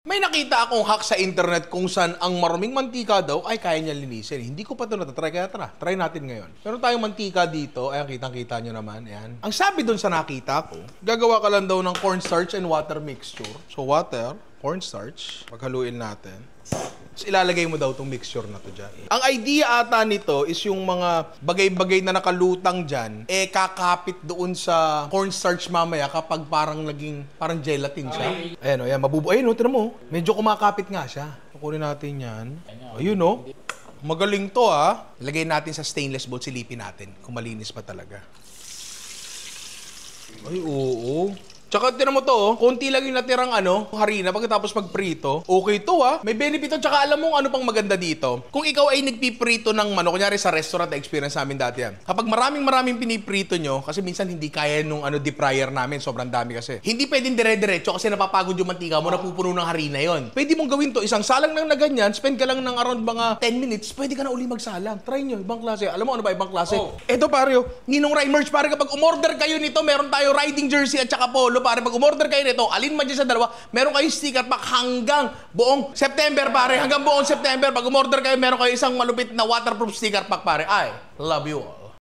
May nakita akong hack sa internet kung saan ang maruming mantika daw ay kaya niya linisin. Hindi ko pa ito natatry, kaya try natin ngayon. Meron tayong mantika dito, ayan, kitang-kita nyo naman, ayan. Ang sabi dun sa nakita ko, gagawa ka lang daw ng cornstarch and water mixture. So water, cornstarch, paghaluin natin. Tapos ilalagay mo daw itong mixture na to dyan. Ang idea ata nito is yung mga bagay-bagay na nakalutang dyan, kakapit doon sa cornstarch mamaya kapag parang gelatin siya. Ayan o, ayan, ayun o, tira mo. Medyo kumakapit nga siya. Kukunin natin yan. Ayun o. Magaling to ha. Lagay natin sa stainless bowl, silipin natin kung malinis pa talaga. Ay, oo. Tsaka tinan mo to, konti lang yung natirang harina pagkatapos magprito. Okay to may benefit to. Tsaka alam mo ano pang maganda dito. Kung ikaw ay nagpiprito ng kunyari sa restaurant, experience namin dati yan. Kapag maraming piniprito nyo, kasi minsan hindi kaya nung deep fryer namin, sobrang dami kasi. Hindi pwedeng dire-diretso kasi napapagod yung mantika mo, napupuno ng harina yon. Pwede mong gawin to, isang salang lang na ganyan, spend ka lang ng around mga 10 minutes, pwede ka na uli magsalang. Try nyo, ibang klase. Alam mo ano ba ibang klase? Eto pare, Ninong Rai merch, pare kapag umorder kayo nito, meron tayo riding jersey at saka polo. Pare, pag umorder kayo nito, alin man dyan sa dalawa, meron kayong sticker pack hanggang buong September, pare. Hanggang buong September. Pag umorder kayo, meron kayo isang malupit na waterproof sticker pack, pare. I love you all.